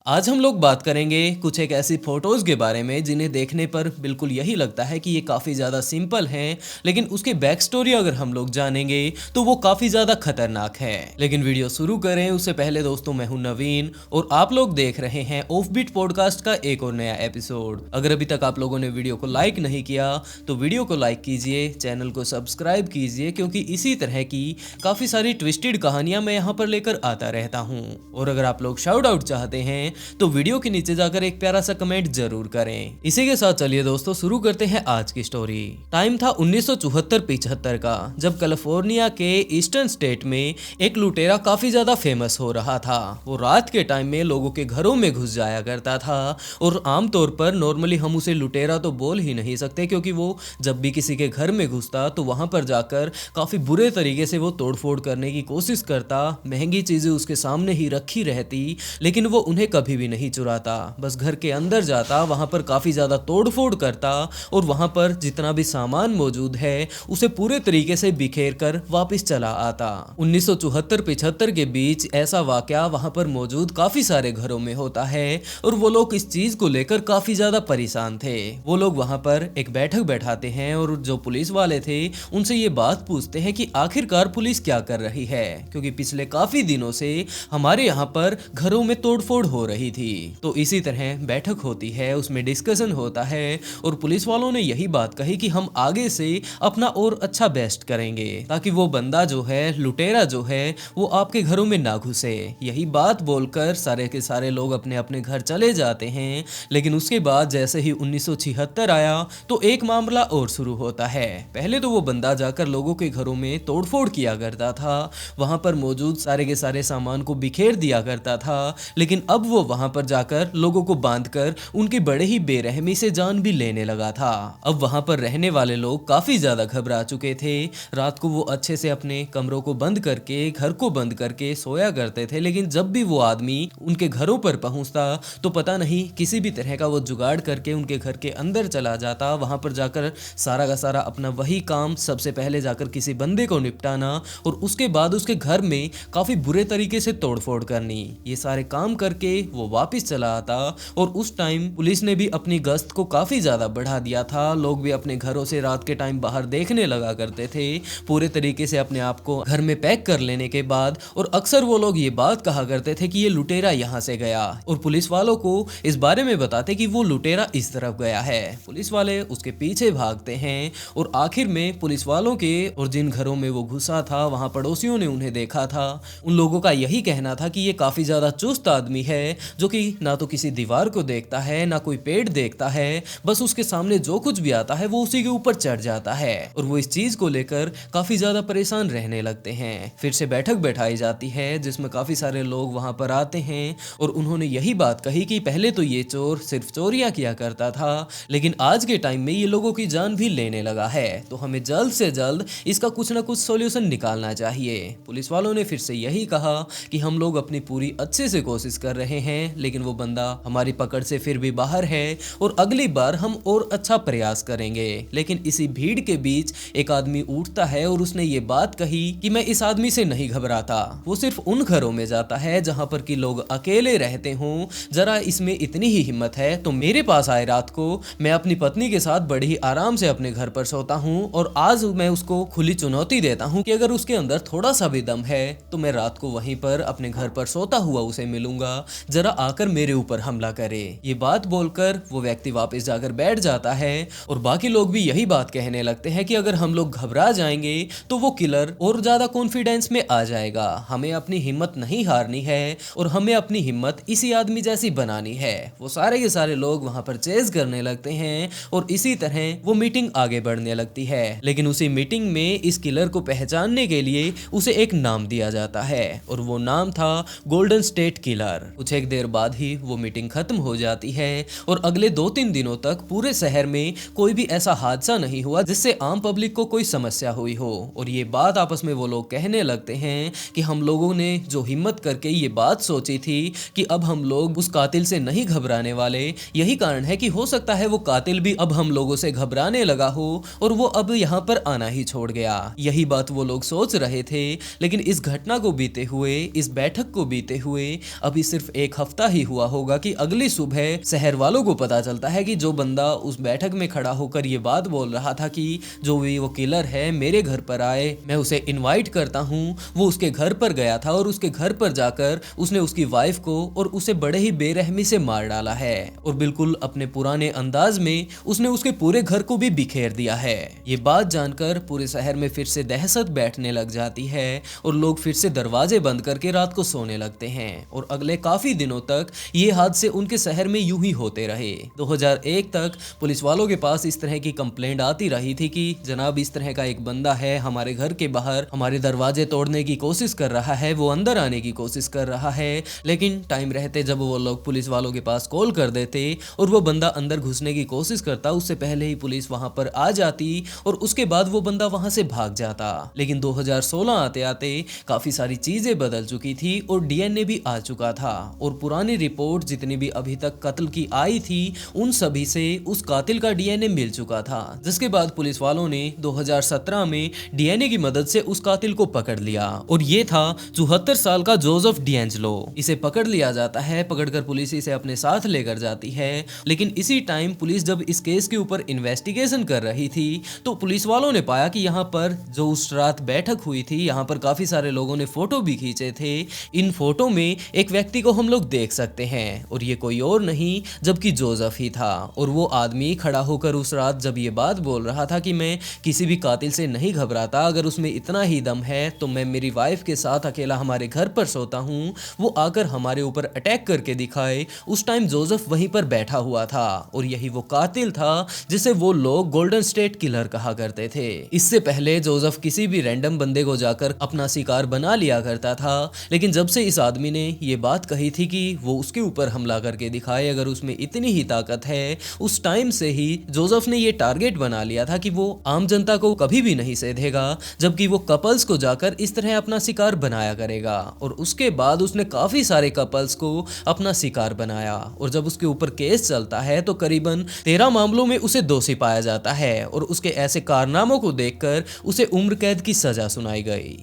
आज हम लोग बात करेंगे कुछ एक ऐसी फोटोज के बारे में जिन्हें देखने पर बिल्कुल यही लगता है कि ये काफ़ी ज़्यादा सिंपल हैं, लेकिन उसकी बैक स्टोरी अगर हम लोग जानेंगे तो वो काफ़ी ज़्यादा खतरनाक है। लेकिन वीडियो शुरू करें उससे पहले दोस्तों, मैं हूं नवीन और आप लोग देख रहे हैं ऑफबीट पॉडकास्ट का एक और नया एपिसोड। अगर अभी तक आप लोगों ने वीडियो को लाइक नहीं किया तो वीडियो को लाइक कीजिए, चैनल को सब्सक्राइब कीजिए, क्योंकि इसी तरह की काफ़ी सारी ट्विस्टेड कहानियां मैं यहाँ पर लेकर आता रहता हूँ। और अगर आप लोग शाउट आउट चाहते हैं तो वीडियो के नीचे जाकर एक प्यारा सा कमेंट जरूर करें। इसी के साथ चलिए दोस्तों शुरू करते हैं आज की स्टोरी। टाइम था 1974-75 का, जब कैलिफोर्निया के ईस्टर्न स्टेट में एक लुटेरा काफी ज्यादा फेमस हो रहा था। वो रात के टाइम में लोगों के घरों में घुस जाया करता था और आमतौर पर नॉर्मली हम उसे लुटेरा तो बोल ही नहीं सकते, क्योंकि वो जब भी किसी के घर में घुसता तो वहां पर जाकर काफी बुरे तरीके से वो तोड़फोड़ करने की कोशिश करता। महंगी चीजें उसके सामने ही रखी रहती, लेकिन वो उन्हें कभी भी नहीं चुराता। बस घर के अंदर जाता, वहां पर काफी ज्यादा तोड़फोड़ करता और वहां पर जितना भी सामान मौजूद है उसे पूरे तरीके से बिखेर कर वापस चला आता। 1974-75 के बीच ऐसा वाकया वहां पर मौजूद काफी सारे घरों में होता है और वो लोग इस चीज को लेकर काफी ज्यादा परेशान थे। वो लोग वहां पर एक बैठक बैठाते हैं और जो पुलिस वाले थे उनसे ये बात पूछते हैं कि आखिरकार पुलिस क्या कर रही है, क्योंकि पिछले काफी दिनों से हमारे यहाँ पर घरों में तोड़फोड़ हो रही थी। तो इसी तरह बैठक होती है, उसमें डिस्कशन होता है और पुलिस वालों ने यही बात कही कि हम आगे से अपना और अच्छा बेस्ट करेंगे ताकि वो बंदा जो है, लुटेरा जो है, वो आपके घरों में ना घुसे। यही बात बोलकर सारे के सारे लोग अपने अपने घर चले जाते हैं। लेकिन उसके बाद जैसे ही 1976 आया तो एक मामला और शुरू होता है। पहले तो वो बंदा जाकर लोगों के घरों में तोड़फोड़ किया करता था, वहां पर मौजूद सारे के सारे सामान को बिखेर दिया करता था, लेकिन अब वो वहां पर जाकर लोगों को बांधकर उनकी बड़े ही बेरहमी से जान भी लेने लगा था। अब वहां पर रहने वाले लोग काफी ज्यादा घबरा चुके थे। रात को वो अच्छे से अपने कमरों को बंद करके, घर को बंद करके सोया करते थे, लेकिन जब भी वो आदमी उनके घरों पर पहुंचता तो पता नहीं किसी भी तरह का वो जुगाड़ करके उनके घर के अंदर चला जाता। वहां पर जाकर सारा का सारा अपना वही काम, सबसे पहले जाकर किसी बंदे को निपटाना और उसके बाद उसके घर में काफी बुरे तरीके से तोड़फोड़ करनी। ये सारे काम करके वो वापस चला आता और उस टाइम पुलिस ने भी अपनी गश्त को काफी ज्यादा बढ़ा दिया था। लोग भी अपने घरों से रात के टाइम बाहर देखने लगा करते थे, पूरे तरीके से अपने आप को घर में पैक कर लेने के बाद। और अक्सर वो लोग ये बात कहा करते थे कि ये लुटेरा यहाँ से गया, और पुलिस वालों को इस बारे में बताते कि वो लुटेरा इस तरफ गया है। पुलिस वाले उसके पीछे भागते हैं और आखिर में पुलिस वालों के और जिन घरों में वो घुसा था वहां पड़ोसियों ने उन्हें देखा था। उन लोगों का यही कहना था कि ये काफी ज्यादा चुस्त आदमी है, जो कि ना तो किसी दीवार को देखता है ना कोई पेड़ देखता है, बस उसके सामने जो कुछ भी आता है वो उसी के ऊपर चढ़ जाता है। और वो इस चीज को लेकर काफी ज्यादा परेशान रहने लगते हैं। फिर से बैठक बैठाई जाती है जिसमें काफी सारे लोग वहां पर आते हैं और उन्होंने यही बात कही कि पहले तो ये चोर सिर्फ चोरियां किया करता था, लेकिन आज के टाइम में ये लोगों की जान भी लेने लगा है, तो हमें जल्द से जल्द इसका कुछ ना कुछ सॉल्यूशन निकालना चाहिए। पुलिस वालों ने फिर से यही कहा कि हम लोग अपनी पूरी अच्छे से कोशिश कर रहे हैं, लेकिन वो बंदा हमारी पकड़ से फिर भी बाहर है और अगली बार हम और अच्छा प्रयास करेंगे। लेकिन इसी भीड़ के बीच एक आदमी उठता है और उसने ये बात कही कि मैं इस आदमी से नहीं घबराता, वो सिर्फ उन घरों में जाता है जहां पर कि लोग अकेले रहते हों। जरा इसमें इतनी ही हिम्मत है तो मेरे पास आए रात को, मैं अपनी पत्नी के साथ बड़े ही आराम से अपने घर पर सोता हूँ और आज मैं उसको खुली चुनौती देता हूँ कि अगर उसके अंदर थोड़ा सा भी दम है तो मैं रात को वहीं पर अपने घर पर सोता हुआ उसे मिलूंगा, जरा आकर मेरे ऊपर हमला करे। ये बात बोलकर वो व्यक्ति वापस जाकर बैठ जाता है और बाकी लोग भी यही बात कहने लगते हैं कि अगर हम लोग घबरा जाएंगे तो वो किलर और ज्यादा कॉन्फिडेंस में आ जाएगा। हमें अपनी हिम्मत नहीं हारनी है और हमें अपनी हिम्मत इसी आदमी जैसी बनानी है। वो सारे के सारे लोग वहां पर चेज करने लगते हैं और इसी तरह वो मीटिंग आगे बढ़ने लगती है। लेकिन उसी मीटिंग में इस किलर को पहचानने के लिए उसे एक नाम दिया जाता है और वो नाम था गोल्डन स्टेट किलर। कुछ एक देर बाद ही वो मीटिंग खत्म हो जाती है और अगले 2-3 दिनों तक पूरे शहर में कोई भी ऐसा हादसा नहीं हुआ जिससे आम पब्लिक को कोई समस्या हुई हो। और ये बात आपस में वो लोग कहने लगते हैं कि हम लोगों ने जो हिम्मत करके ये बात सोची थी कि अब हम लोग उस कातिल से नहीं घबराने वाले, यही कारण है कि हो सकता है वो कातिल भी अब हम लोगों से घबराने लगा हो और वो अब यहाँ पर आना ही छोड़ गया। यही बात वो लोग सोच रहे थे, लेकिन इस घटना को बीते हुए, इस बैठक को बीते हुए अभी सिर्फ एक एक हफ्ता ही हुआ होगा कि अगली सुबह शहर वालों को पता चलता है कि जो बंदा उस बैठक में खड़ा होकर ये बात बोल रहा था कि जो भी वो किलर है मेरे घर पर आए, मैं उसे इनवाइट करता हूँ, वो उसके घर पर गया था और उसके घर पर जाकर उसने उसकी वाइफ को और उसे बड़े ही बेरहमी से मार डाला है और बिल्कुल अपने पुराने अंदाज में उसने उसके पूरे घर को भी बिखेर दिया है। ये बात जानकर पूरे शहर में फिर से दहशत बैठने लग जाती है और लोग फिर से दरवाजे बंद करके रात को सोने लगते हैं और अगले काफी दिनों तक ये हादसे उनके शहर में यूं ही होते रहे। 2001 तक पुलिस वालों के पास इस तरह की कंप्लेंट आती रही थी कि जनाब इस तरह का एक बंदा है हमारे घर के बाहर हमारे दरवाजे तोड़ने की कोशिश कर रहा है, वो अंदर आने की कोशिश कर रहा है। लेकिन टाइम रहते जब वो लोग पुलिस वालों के पास कॉल कर देते और वो बंदा अंदर घुसने की कोशिश करता, उससे पहले ही पुलिस वहां पर आ जाती और उसके बाद वो बंदा वहां से भाग जाता। लेकिन 2016 आते आते काफी सारी चीजें बदल चुकी थी और डीएनए भी आ चुका था और पुरानी रिपोर्ट जितनी भी अभी तक कत्ल की आई थी उन सभी से उस कातिल का डीएनए मिल चुका था, जिसके बाद पुलिस वालों ने 2017 में डीएनए की मदद से उस कातिल को पकड़ लिया और ये था 74 साल का जोसेफ डिएंजेलो। इसे पकड़ लिया जाता है, पकड़कर पुलिस इसे अपने साथ लेकर जाती है। लेकिन इसी टाइम पुलिस जब इस केस के ऊपर इन्वेस्टिगेशन कर रही थी तो पुलिस वालों ने पाया कि यहाँ पर जो उस रात बैठक हुई थी यहाँ पर काफी सारे लोगों ने फोटो भी खींचे थे। इन फोटो में एक व्यक्ति को हम लोग देख सकते हैं और ये कोई और नहीं जबकि जोसेफ ही था और वो आदमी खड़ा होकर उस रात जब ये बात बोल रहा था कि मैं किसी भी कातिल से नहीं घबराता, अगर उसमें इतना ही दम है तो मैं मेरी वाइफ के साथ अकेला हमारे घर पर सोता हूँ, वो आकर हमारे ऊपर अटैक करके दिखाए। उस टाइम जोसेफ वहीं पर बैठा हुआ था और यही वो कातिल था जिसे वो लोग गोल्डन स्टेट किलर कहा करते थे। इससे पहले जोसेफ किसी भी रैंडम बंदे को जाकर अपना शिकार बना लिया करता था, लेकिन जब से इस आदमी ने ये बात कही थी कि वो उसके ऊपर हमला करके दिखाए अगर उसमें इतनी ही ताकत है, उस टाइम से ही जोसेफ ने ये टारगेट बना लिया था कि वो आम जनता को कभी भी नहीं सेधेगा, जबकि वो कपल्स को जाकर इस तरह अपना शिकार बनाया करेगा। और उसके बाद उसने काफी सारे कपल्स को अपना शिकार बनाया और जब उसके ऊपर केस चलता है तो करीबन 13 मामलों में उसे दोषी पाया जाता है और उसके ऐसे कारनामों को देखकर उसे उम्र कैद की सजा सुनाई गई।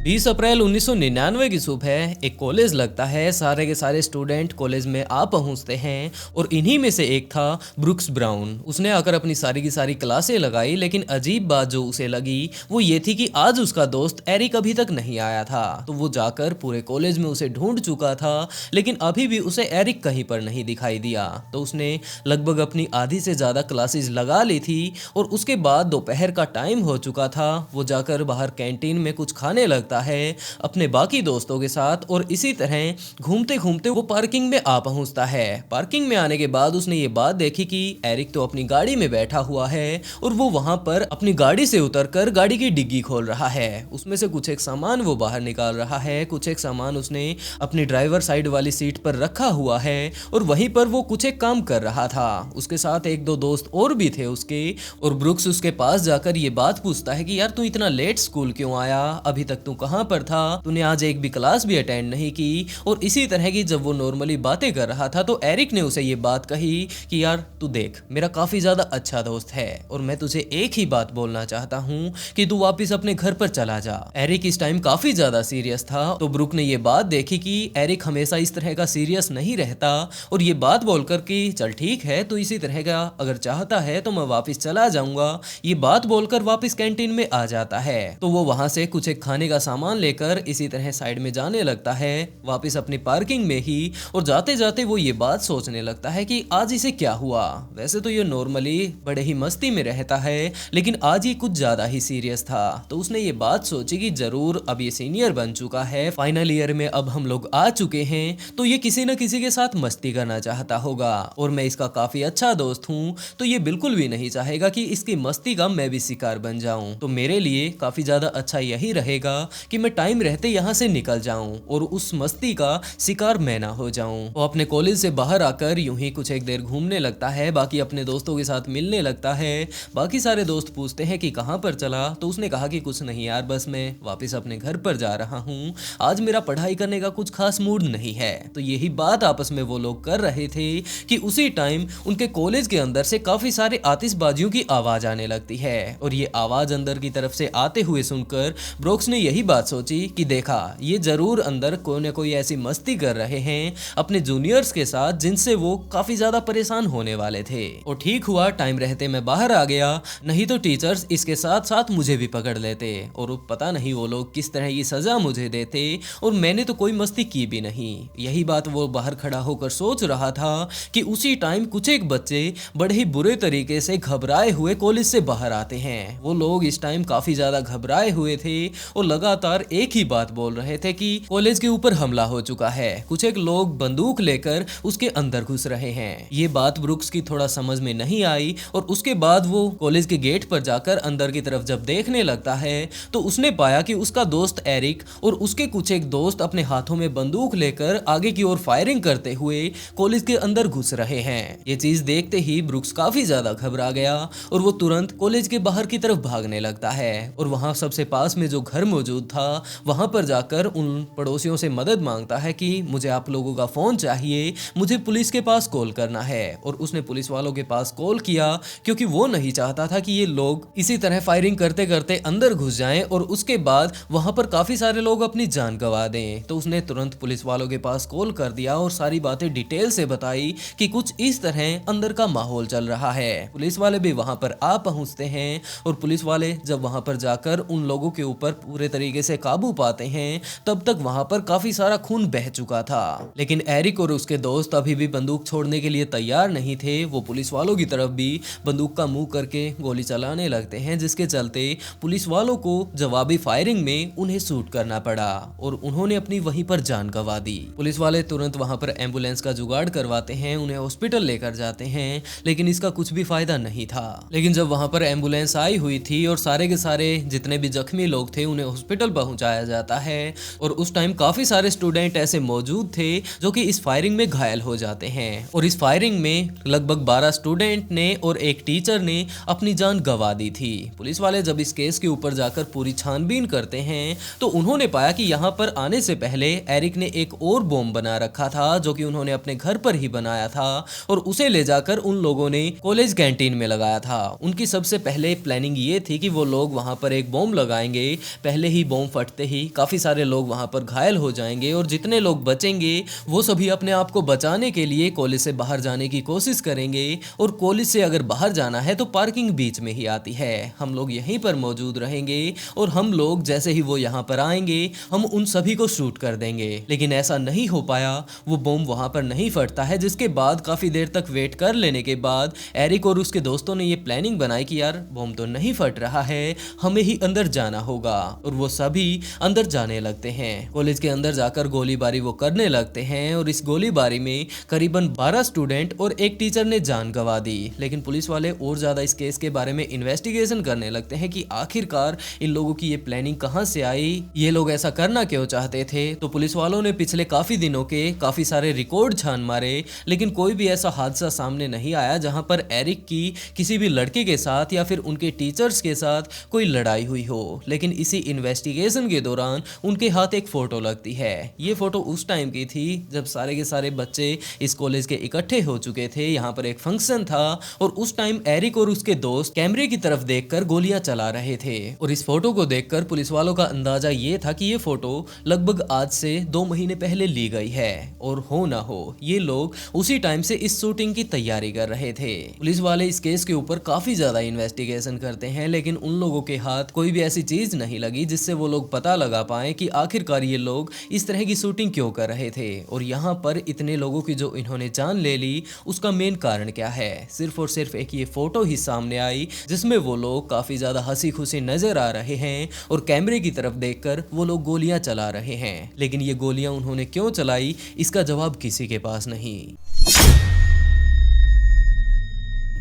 20 अप्रैल 1999 की सुबह एक कॉलेज लगता है, सारे के सारे स्टूडेंट कॉलेज में आ पहुंचते हैं और इन्हीं में से एक था ब्रुक्स ब्राउन। उसने आकर अपनी सारी की सारी क्लासें लगाई, लेकिन अजीब बात जो उसे लगी वो ये थी कि आज उसका दोस्त एरिक अभी तक नहीं आया था। तो वो जाकर पूरे कॉलेज में उसे ढूंढ चुका था, लेकिन अभी भी उसे एरिक कहीं पर नहीं दिखाई दिया। तो उसने लगभग अपनी आधी से ज्यादा क्लासेस लगा ली थी और उसके बाद दोपहर का टाइम हो चुका था। वो जाकर बाहर कैंटीन में कुछ खाने लगता है अपने बाकी दोस्तों के साथ और इसी तरह घूमते घूमते वो पार्किंग में आ पहुंचता है। पार्किंग में आने के बाद उसने ये बात देखी कि एरिक तो अपनी गाड़ी में बैठा हुआ है और वो वहां पर अपनी गाड़ी से उतरकर गाड़ी की डिग्गी खोल रहा है। उसमें से कुछ एक सामान वो बाहर निकाल रहा है, कुछ एक सामान उसने अपनी ड्राइवर साइड वाली सीट पर रखा हुआ है और वहीं पर वो कुछ एक काम कर रहा था। उसके साथ एक दो दोस्त और भी थे उसके और ब्रुक्स उसके पास जाकर ये बात पूछता है कि यार तू इतना लेट स्कूल क्यों आया, अभी तक तू कहां पर था, तूने आज एक भी क्लास भी अटेंड नहीं की। और इसी तरह की जब वो नॉर्मली बातें कर रहा था तो एरिक ने उसे ये बात कही कि यार तू देख मेरा काफी ज्यादा अच्छा दोस्त है और मैं तुझे एक ही बात बोलना चाहता हूँ कि तू वापस अपने घर पर चला जा। एरिक इस टाइम काफी ज्यादा सीरियस था तो ब्रुक ने ये बात देखी कि एरिक हमेशा इस तरह का सीरियस नहीं रहता और ये बात बोलकर कि चल ठीक है तो इसी तरह का अगर चाहता है तो मैं वापस चला जाऊंगा, ये बात बोलकर वापस कैंटीन में आ जाता है। तो वो वहां से कुछ एक खाने का सामान लेकर इसी तरह साइड में जाने लगता है वापस अपनी पार्किंग में ही और जाते जाते वो ये बात सोचने लगता है कि आज इसे क्या हुआ। वैसे तो ये नॉर्मली बड़े ही मस्ती में रहता है लेकिन आज ये कुछ ज्यादा ही सीरियस था। तो उसने ये बात सोची कि जरूर अब ये सीनियर बन चुका है, फाइनल ईयर में अब हम लोग आ चुके हैं तो ये किसी न किसी के साथ मस्ती करना चाहता होगा और मैं इसका काफी अच्छा दोस्त हूँ तो ये बिल्कुल भी नहीं चाहेगा कि इसकी मस्ती का मैं भी शिकार बन जाऊं। तो मेरे लिए काफी ज्यादा अच्छा यही रहेगा कि मैं टाइम रहते यहाँ से निकल जाऊं और उस मस्ती का शिकार मैं ना हो जाऊं। वो अपने कॉलेज से बाहर आकर यूं ही कुछ एक देर घूमने लगता है, बाकी अपने दोस्तों के साथ मिलने लगता है। बाकी सारे दोस्त पूछते हैं कि कहाँ पर चला, तो उसने कहा कि कुछ नहीं यार, बस मैं वापस अपने घर पर जा रहा हूँ, आज मेरा पढ़ाई करने का कुछ खास मूड नहीं है। तो यही बात आपस में वो लोग कर रहे थे कि उसी टाइम उनके कॉलेज के अंदर से काफी सारे आतिशबाजियों की आवाज आने लगती है और ये आवाज अंदर की तरफ से आते हुए सुनकर ब्रोक्स ने यही बात सोची कि देखा ये जरूर अंदर कोई ना कोई ऐसी मस्ती कर रहे हैं अपने जूनियर्स के साथ जिनसे वो काफी ज्यादा परेशान होने वाले थे। और ठीक हुआ टाइम रहते मैं बाहर आ गया, नहीं तो टीचर्स इसके साथ साथ मुझे भी पकड़ लेते और पता नहीं वो लोग किस तरह की सजा मुझे देते, और मैंने तो कोई मस्ती की भी नहीं। यही बात वो बाहर खड़ा होकर सोच रहा था कि उसी टाइम कुछ एक बच्चे बड़े ही बुरे तरीके से घबराए हुए कॉलेज से बाहर आते हैं। वो लोग इस टाइम काफी ज्यादा घबराए हुए थे और लगातार एक ही बात बोल रहे थे कि कॉलेज के ऊपर हमला हो चुका है, कुछ एक लोग बंदूक लेकर उसके अंदर घुस रहे हैं। ये बात ब्रुक्स की थोड़ा समझ में नहीं आई और उसके बाद वो कॉलेज के गेट पर जाकर अंदर की तरफ जब देखने लगता है तो उसने पाया कि उसका दोस्त एरिक और उसके कुछ एक दोस्त अपने हाथों में बंदूक लेकर आगे की ओर फायरिंग करते हुए कॉलेज के अंदर घुस रहे हैं। ये चीज देखते ही ब्रुक्स काफी ज्यादा घबरा गया और वो तुरंत कॉलेज के बाहर की तरफ भागने लगता है और वहां सबसे पास में जो घर मौजूद था वहां पर जाकर उन पड़ोसियों से मदद मांगता है कि मुझे आप लोगों का फोन चाहिए, मुझे पुलिस के पास कॉल करना है। और उसने पुलिस वालों के पास कॉल किया क्योंकि वो नहीं चाहता था कि ये लोग इसी तरह फायरिंग करते करते अंदर घुस जाएं और उसके बाद वहां पर काफी सारे लोग अपनी जान गंवा दें। तो उसने तुरंत पुलिस वालों के पास कॉल कर दिया और सारी बातें डिटेल से बताई कि कुछ इस तरह अंदर का माहौल चल रहा है। पुलिस वाले भी वहां पर आ पहुंचते हैं और पुलिस वाले जब वहां पर जाकर उन लोगों के ऊपर पूरे तरीके से काबू पाते हैं तब तक वहां पर काफी सारा खून बह चुका था। लेकिन एरिक और उसके दोस्त अभी भी बंदूक छोड़ने के लिए तैयार नहीं थे। वो पुलिस वालों की तरफ भी बंदूक का मुंह करके गोली चलाने लगते हैं, जिसके चलते पुलिस वालों को जवाबी फायरिंग में उन्हें शूट करना पड़ा और उन्होंने अपनी वहीं पर जान गंवा दी। पुलिस वाले तुरंत वहां पर एम्बुलेंस का जुगाड़ करवाते हैं, उन्हें हॉस्पिटल लेकर जाते हैं, लेकिन इसका कुछ भी फायदा नहीं था। लेकिन जब वहां पर एम्बुलेंस आई हुई थी और सारे के सारे जितने भी जख्मी लोग थे उन्हें हॉस्पिटल पहुंचाया जाता है और उस टाइम काफी सारे स्टूडेंट ऐसे मौजूद थे जो कि इस फायरिंग में घायल हो जाते हैं और इस फायरिंग में लगभग 12 स्टूडेंट ने और एक टीचर ने अपनी जान गंवा दी थी। पुलिस वाले जब इस केस के ऊपर जाकर पूरी छानबीन करते हैं तो उन्होंने पाया कि यहाँ पर आने से पहले एरिक ने एक और बॉम्ब बना रखा था जो कि उन्होंने अपने घर पर ही बनाया था और उसे ले जाकर उन लोगों ने कॉलेज कैंटीन में लगाया था। उनकी सबसे पहले प्लानिंग ये थी कि वो लोग वहां पर एक बॉम्ब लगाएंगे, पहले ही बॉम्ब फटते ही काफी सारे लोग वहां पर घायल हो जाएंगे और जितने लोग बचेंगे वो सभी अपने आप को बचाने के लिए कॉलेज से बाहर जाने की कोशिश करेंगे और कॉलेज से अगर बाहर जाना है तो पार्किंग बीच में ही आती है, हम लोग यहीं पर मौजूद रहेंगे और हम लोग जैसे ही वो यहाँ पर आएंगे हम उन सभी को शूट कर देंगे। लेकिन ऐसा नहीं हो पाया, वो बॉम्ब वहां पर नहीं फटता है, जिसके बाद काफी देर तक वेट कर लेने के बाद एरिक और उसके दोस्तों ने ये प्लानिंग बनाई कि यार बॉम्ब तो नहीं फट रहा है, हमें ही अंदर जाना होगा और वो सभी अंदर जाने लगते हैं। कॉलेज के अंदर जाकर गोलीबारी वो करने लगते हैं और इस गोलीबारी में करीबन 12 स्टूडेंट और एक टीचर ने जान गंवा दी। लेकिन पुलिस वाले और ज्यादा इस केस के बारे में इन्वेस्टिगेशन करने लगते हैं कि आखिरकार इन लोगों की ये प्लानिंग कहां से आई, ये लोग ऐसा करना क्यों चाहते थे। तो पुलिस वालों ने पिछले काफी दिनों के काफी सारे रिकॉर्ड छान मारे, लेकिन कोई भी ऐसा हादसा सामने नहीं आया जहां पर एरिक की किसी भी लड़के के साथ या फिर उनके टीचर्स के साथ कोई लड़ाई हुई हो। लेकिन इसी इन्वेस्टिगेशन के दौरान उनके हाथ एक फोटो लगती है। ये फोटो उस टाइम की थी जब सारे के सारे बच्चे इस कॉलेज के इकट्ठे हो चुके थे, यहाँ पर एक फंक्शन था और उस टाइम एरिक और उसके दोस्त कैमरे की तरफ देखकर गोलियां चला रहे थे। और इस फोटो को देखकर पुलिस वालों का अंदाजा ये था कि ये फोटो लगभग आज से 2 महीने पहले ली गई है और हो ना हो ये लोग उसी टाइम से इस शूटिंग की तैयारी कर रहे थे। पुलिस वाले इस केस के ऊपर काफी ज्यादा इन्वेस्टिगेशन करते हैं, लेकिन उन लोगों के हाथ कोई भी ऐसी चीज नहीं लगी जिससे वो लोग पता लगा पाए कि आखिरकार ये लोग इस तरह की शूटिंग क्यों कर रहे थे और यहाँ पर इतने लोगों की जो इन्होंने जान ले ली उसका मेन कारण क्या है। सिर्फ और सिर्फ एक ये फोटो ही सामने आई जिसमें वो लोग काफी ज्यादा हंसी खुशी नजर आ रहे हैं और कैमरे की तरफ देखकर वो लोग गोलियां चला रहे हैं। लेकिन ये गोलियां उन्होंने क्यों चलाई इसका जवाब किसी के पास नहीं।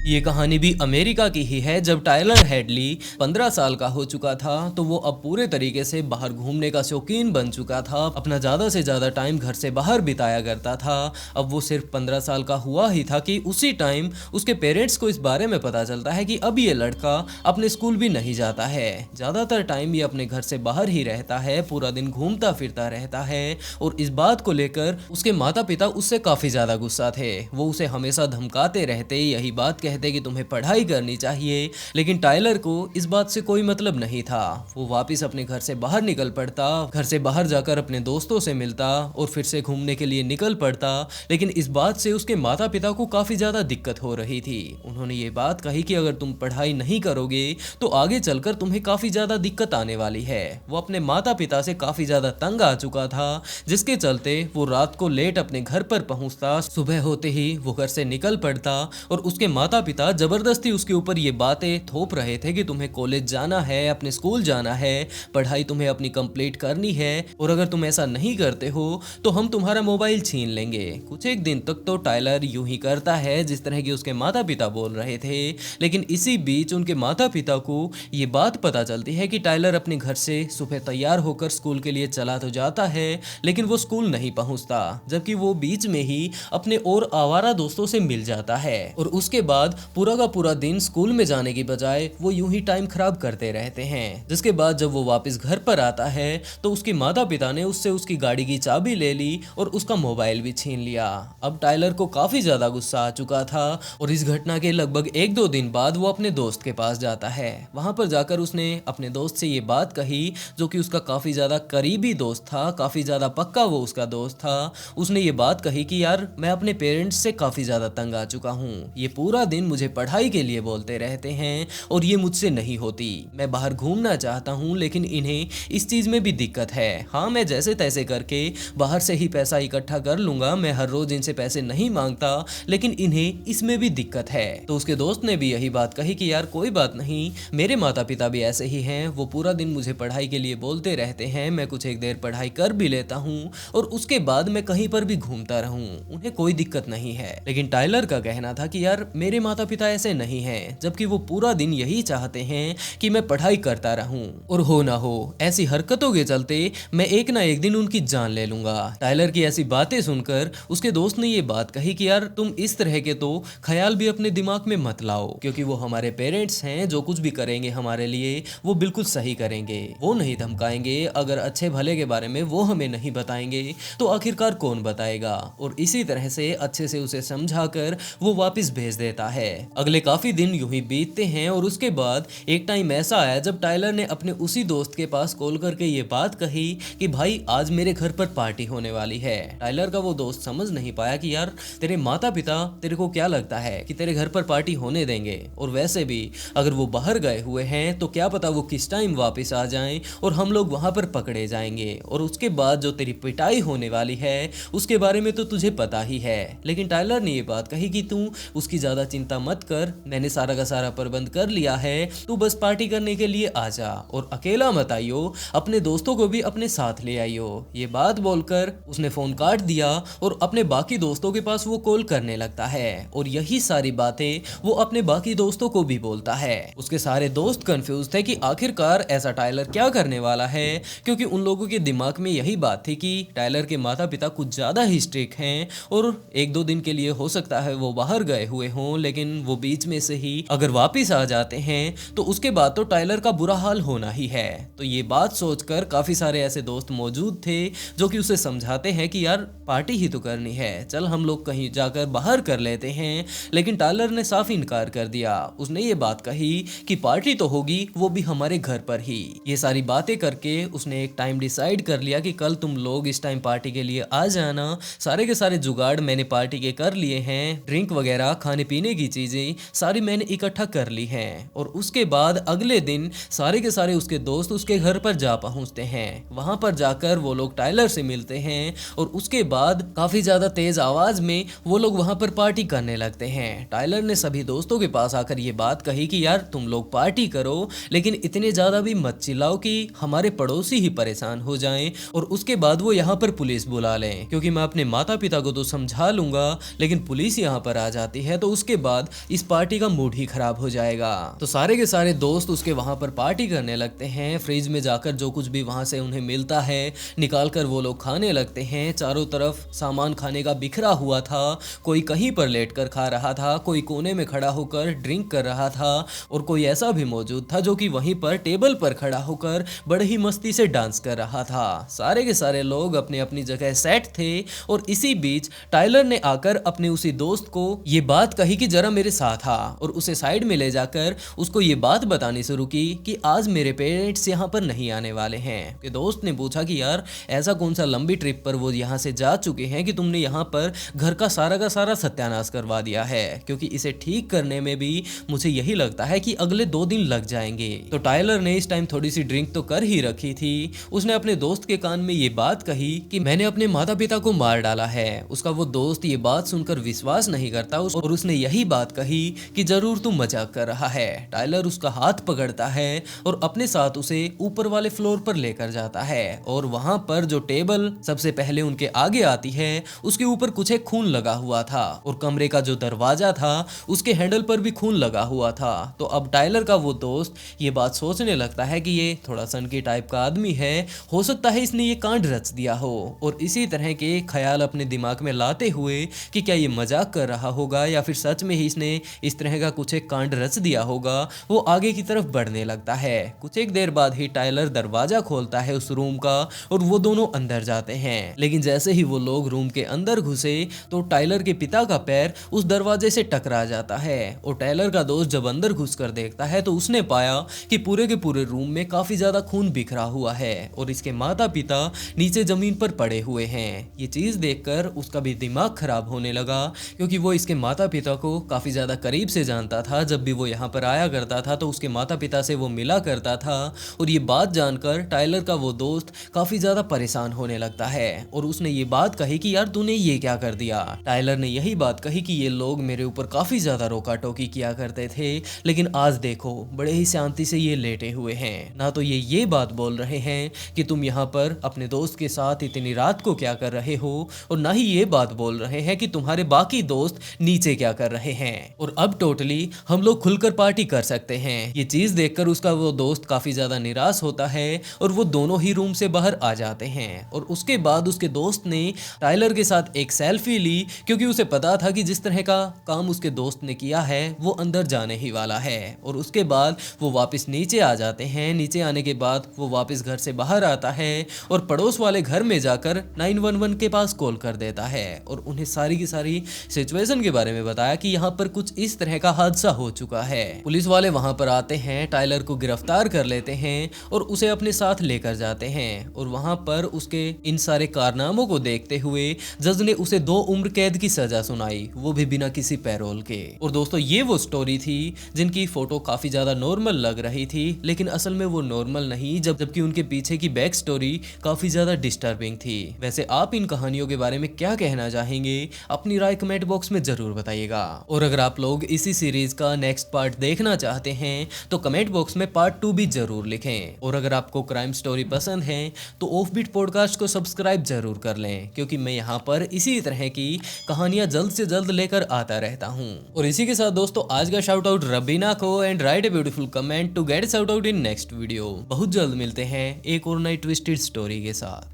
ये कहानी भी अमेरिका की ही है। जब टायलर हेडली 15 साल का हो चुका था तो वो अब पूरे तरीके से बाहर घूमने का शौकीन बन चुका था, अपना ज़्यादा से ज़्यादा टाइम घर से बाहर बिताया करता था। अब वो सिर्फ 15 साल का हुआ ही था कि उसी टाइम उसके पेरेंट्स को इस बारे में पता चलता है कि अब ये लड़का अपने स्कूल भी नहीं जाता है, ज़्यादातर टाइम ये अपने घर से बाहर ही रहता है, पूरा दिन घूमता फिरता रहता है। और इस बात को लेकर उसके माता पिता उससे काफ़ी ज़्यादा गुस्सा थे, वो उसे हमेशा धमकाते रहते, यही बात कहते कि तुम्हें पढ़ाई करनी चाहिए, लेकिन टाइलर को इस बात से कोई मतलब नहीं था। वो वापस अपने घर से बाहर निकल पड़ता, घर से बाहर जाकर अपने दोस्तों से मिलता और फिर से घूमने के लिए निकल पड़ता। लेकिन इस बात से उसके माता पिता को काफी ज्यादा दिक्कत हो रही थी। उन्होंने ये बात कही कि अगर तुम पढ़ाई नहीं करोगे तो आगे चलकर तुम्हें काफी ज्यादा दिक्कत आने वाली है। वो अपने माता पिता से काफी ज्यादा तंग आ चुका था, जिसके चलते वो रात को लेट अपने घर पर पहुंचता। सुबह होते ही वो घर से निकल पड़ता और उसके माता पिता जबरदस्ती उसके ऊपर ये बातें थोप रहे थे कि तुम्हें कॉलेज जाना है, अपने स्कूल जाना है, पढ़ाई तुम्हें अपनी कंप्लीट करनी है, और अगर तुम ऐसा नहीं करते हो तो हम तुम्हारा मोबाइल छीन लेंगे। कुछ एक दिन तक तो टाइलर यूं ही करता है जिस तरह की उसके माता पिता बोल रहे थे। लेकिन इसी बीच उनके माता पिता को ये बात पता चलती है कि टाइलर अपने घर से सुबह तैयार होकर स्कूल के लिए चला तो जाता है, लेकिन वो स्कूल नहीं पहुंचता, जबकि वो बीच में ही अपने और आवारा दोस्तों से मिल जाता है। और उसके बाद पूरा का पूरा दिन स्कूल में जाने की बजाय वो यूं ही टाइम खराब करते रहते हैं। जिसके बाद जब वो वापस घर पर आता है तो उसके माता पिता ने उससे उसकी गाड़ी की चाबी ले ली और उसका मोबाइल भी छीन लिया। अब टाइलर को काफी ज्यादा गुस्सा आ चुका था और इस घटना के लगभग 1-2 दिन बाद वो अपने दोस्त के पास जाता है। वहां पर जाकर उसने अपने दोस्त से ये बात कही, जो कि उसका काफी ज्यादा करीबी दोस्त था, काफी ज्यादा पक्का वो उसका दोस्त था। उसने ये बात कही कि यार मैं अपने पेरेंट्स से काफी ज्यादा तंग आ चुका हूँ, ये पूरा दिन मुझे पढ़ाई के लिए बोलते रहते हैं और ये मुझसे नहीं होती। मैं बाहर घूमना चाहता हूँ लेकिन इन्हें इस चीज में भी दिक्कत है। हाँ, मैं जैसे तैसे करके बाहर से ही पैसा इकट्ठा कर लूंगा, मैं हर रोज इनसे पैसे नहीं मांगता, लेकिन इन्हें इसमें भी दिक्कत है। तो उसके दोस्त ने भी यही बात कही कि यार कोई बात नहीं, मेरे माता पिता भी ऐसे ही हैं, वो पूरा दिन मुझे पढ़ाई के लिए बोलते रहते हैं, मैं कुछ एक देर पढ़ाई कर भी लेता हूँ और उसके बाद मैं कहीं पर भी घूमता रहूं, उन्हें कोई दिक्कत नहीं है। लेकिन टाइलर का कहना था कि यार मेरे माता पिता ऐसे नहीं हैं, जबकि वो पूरा दिन यही चाहते हैं कि मैं पढ़ाई करता रहूं, और हो ना हो ऐसी हरकतों के चलते मैं एक ना एक दिन उनकी जान ले लूंगा। टाइलर की ऐसी बातें सुनकर उसके दोस्त ने ये बात कही कि यार तुम इस तरह के तो ख्याल भी अपने दिमाग में मत लाओ, क्योंकि वो हमारे पेरेंट्स हैं, जो कुछ भी करेंगे हमारे लिए वो बिल्कुल सही करेंगे, वो नहीं धमकाएंगे। अगर अच्छे भले के बारे में वो हमें नहीं बताएंगे तो आखिरकार कौन बताएगा। और इसी तरह से अच्छे से उसे समझाकर वो वापस भेज देता है। अगले काफी दिन यूं ही बीतते हैं और उसके बाद एक टाइम ऐसा आया जब टाइलर ने अपने उसी दोस्त के पास कॉल करके ये बात कही कि भाई आज मेरे घर पर पार्टी होने वाली है। टाइलर का वो दोस्त समझ नहीं पाया कि यार तेरे माता पिता तेरे को क्या लगता है कि तेरे घर पर पार्टी होने देंगे, और वैसे भी अगर वो बाहर गए हुए हैं तो क्या पता वो किस टाइम वापस आ जाएं और हम लोग वहां पर पकड़े जाएंगे, और उसके बाद जो तेरी पिटाई होने वाली है उसके बारे में तो तुझे पता ही है। लेकिन टाइलर ने ये बात कही कि तू उसकी ज्यादा चिंता मत कर, मैंने सारा का सारा प्रबंध कर लिया है, तू बस पार्टी करने के लिए आ जा और अकेला मत आइयो, अपने दोस्तों को भी अपने साथ ले आइयो। ये बात बोलकर उसने फोन काट दिया और अपने बाकी दोस्तों के पास वो कॉल करने लगता है, और यही सारी बातें वो अपने बाकी दोस्तों को भी बोलता है। उसके सारे दोस्त कंफ्यूज थे कि आखिरकार ऐसा टाइलर क्या करने वाला है, क्योंकि उन लोगों के दिमाग में यही बात थी कि टाइलर के माता पिता कुछ ज्यादा ही स्ट्रिक्ट हैं और 1-2 दिन के लिए हो सकता है वो बाहर गए हुए हों, लेकिन वो बीच में से ही अगर वापिस आ जाते हैं तो उसके बाद तो टाइलर का बुरा हाल होना ही है। तो ये बात सोचकर काफी सारे ऐसे दोस्त मौजूद थे जो कि उसे समझाते हैं कि यार पार्टी ही तो करनी है, चल हम लोग कहीं जाकर बाहर कर लेते हैं। लेकिन टाइलर ने साफ इनकार कर दिया। उसने ये बात कही कि पार्टी तो होगी, वो भी हमारे घर पर ही। ये सारी बातें करके उसने एक टाइम डिसाइड कर लिया कि कल तुम लोग इस टाइम पार्टी के लिए आ जाना, सारे के सारे जुगाड़ मैंने पार्टी के कर लिए हैं, ड्रिंक वगैरह खाने पीने की चीजें सारी मैंने इकट्ठा कर ली हैं। और उसके बाद अगले दिन सारे के सारे उसके दोस्त उसके घर पर जा पहुंचते हैं। वहां पर जाकर वो लोग टाइलर से मिलते हैं और उसके बाद काफी ज्यादा तेज आवाज में वो लोग वहां पर पार्टी करने लगते हैं। टाइलर ने सभी दोस्तों के पास आकर ये बात कही कि यार तुम लोग पार्टी करो, लेकिन इतने ज्यादा भी मत चिल्लाओ कि हमारे पड़ोसी ही परेशान हो जाएं, और उसके बाद वो यहाँ पर पुलिस बुला लें, क्योंकि मैं अपने माता पिता को तो समझा लूंगा लेकिन पुलिस यहाँ पर आ जाती है तो उसके बाद इस पार्टी का मूड ही खराब हो जाएगा। तो सारे के सारे दोस्त उसके वहां पर पार्टी करने लगते हैं। फ्रिज में जाकर जो कुछ भी वहां से उन्हें मिलता है निकाल कर वो लोग खाने लगते हैं। चारों तरफ सामान खाने का बिखरा हुआ था, कोई कहीं पर लेट कर खा रहा था, कोई कोने में खड़ा होकर ड्रिंक कर रहा था, और कोई ऐसा भी मौजूद था जो कि वहीं पर टेबल पर खड़ा होकर बड़े ही मस्ती से डांस कर रहा था। सारे के सारे लोग अपनी अपनी जगह सेट थे और इसी बीच टाइलर ने आकर अपने उसी दोस्त को ये बात कही कि जरा मेरे साथ आ, और उसे साइड में ले जाकर उसको ये बात बतानी शुरू की कि आज मेरे पेरेंट्स यहाँ पर नहीं आने वाले हैं। कि दोस्त ने पूछा कि यार ऐसा कौन सा लंबी ट्रिप पर वो यहाँ से जा चुके हैं कि तुमने यहाँ पर घर का सारा सत्यानाश करवा दिया है, क्योंकि इसे ठीक करने में भी मुझे यही लगता है कि अगले 2 दिन लग जाएंगे। तो टाइलर ने इस टाइम थोड़ी सी ड्रिंक तो कर ही रखी थी। उसने अपने दोस्त के कान में ये बात कही कि मैंने अपने माता पिता को मार डाला है। उसका वो दोस्त ये बात सुनकर विश्वास नहीं करता और उसने यही बात कही कि जरूर तू मजाक कर रहा है। टाइलर उसका हाथ पकड़ता है और अपने साथ उसे ऊपर वाले फ्लोर पर लेकर जाता है, और वहां पर जो टेबल सबसे पहले उनके आगे आती है उसके ऊपर कुछ एक खून लगा हुआ था, और कमरे का जो दरवाजा था उसके हैंडल पर भी खून लगा हुआ था। तो अब टाइलर का वो दोस्त ये बात सोचने लगता है कि ये थोड़ा सनकी टाइप का आदमी है, हो सकता है इसने ये कांड रच दिया हो। और इसी तरह के ख्याल अपने दिमाग में लाते हुए कि क्या ये मजाक कर रहा होगा या फिर सच में ही इसने इस तरह का कुछ एक कांड रच दिया होगा, वो आगे की तरफ बढ़ने लगता है। कुछ एक देर बाद ही टाइलर दरवाजा खोलता है उस रूम का और वो दोनों अंदर जाते हैं। लेकिन जैसे ही वो लोग रूम के अंदर घुसे तो टाइलर के पिता का पैर उस दरवाजे से टकरा जाता है, और टाइलर का दोस्त जब अंदर घुसकर देखता है तो उसने पाया कि पूरे के पूरे रूम में काफी ज्यादा खून बिखरा हुआ है और इसके माता पिता नीचे जमीन पर पड़े हुए हैं। ये चीज देखकर उसका भी दिमाग खराब होने लगा, क्योंकि वो इसके माता पिता को काफी ज्यादा करीब से जानता था। जब भी वो यहाँ पर आया करता था तो उसके माता पिता से वो मिला करता था, और ये बात जानकर टाइलर का वो दोस्त काफी ज्यादा परेशान होने लगता है और उसने ये बात कही कि यार तूने ये क्या कर दिया। टाइलर ने यही बात कही कि ये लोग मेरे ऊपर काफी ज्यादा रोका टोकी किया करते थे, लेकिन आज देखो बड़े ही शांति से ये लेटे हुए हैं। ना तो ये बात बोल रहे हैं कि तुम यहाँ पर अपने दोस्त के साथ इतनी रात को क्या कर रहे हो, और ना ही ये बात बोल रहे हैं कि तुम्हारे बाकी दोस्त नीचे क्या कर रहे हैं, और अब टोटली हम लोग खुलकर पार्टी कर सकते हैं। ये चीज देखकर उसका वो दोस्त काफी ज्यादा निराश होता है और वो दोनों ही रूम से बाहर आ जाते हैं। और उसके बाद उसके दोस्त ने टाइलर के साथ एक सेल्फी ली, क्योंकि उसे पता था कि जिस तरह का काम उसके दोस्त ने किया है वो अंदर जाने ही वाला है। और उसके बाद वो वापस नीचे आ जाते हैं। नीचे आने के बाद वो वापस घर से बाहर आता है और पड़ोस वाले घर में जाकर 911 के पास कॉल कर देता है और उन्हें सारी की सारी सिचुएशन के बारे में बताया कि यहाँ पर कुछ इस तरह का हादसा हो चुका है। पुलिस वाले वहां पर आते हैं, टाइलर को गिरफ्तार कर लेते हैं और उसे अपने साथ लेकर जाते हैं। और वहां पर उसके इन सारे कारनामों को देखते हुए जज ने उसे 2 उम्र कैद की सजा सुनाई, वो भी बिना किसी पैरोल के। और दोस्तों ये वो स्टोरी थी जिनकी फोटो काफी ज्यादा नॉर्मल लग रही थी, लेकिन असल में वो नॉर्मल नहीं, जबकि उनके पीछे की बैक स्टोरी काफी ज्यादा डिस्टर्बिंग थी। वैसे आप इन कहानियों के बारे में क्या कहना चाहेंगे, अपनी राय कमेंट बॉक्स में जरूर बताइएगा। और अगर आप लोग इसी सीरीज का नेक्स्ट पार्ट देखना चाहते हैं तो कमेंट बॉक्स में पार्ट 2 भी जरूर लिखें। और अगर आपको क्राइम स्टोरी पसंद है तो ऑफबीट पॉडकास्ट को सब्सक्राइब जरूर कर लें, क्योंकि मैं यहाँ पर इसी तरह की कहानियां जल्द से जल्द लेकर आता रहता हूँ। और इसी के साथ दोस्तों आज का शाउट आउट रबीना को, and write a beautiful comment to get shout out in next video. बहुत जल्द मिलते हैं एक और नई ट्विस्टेड स्टोरी के साथ।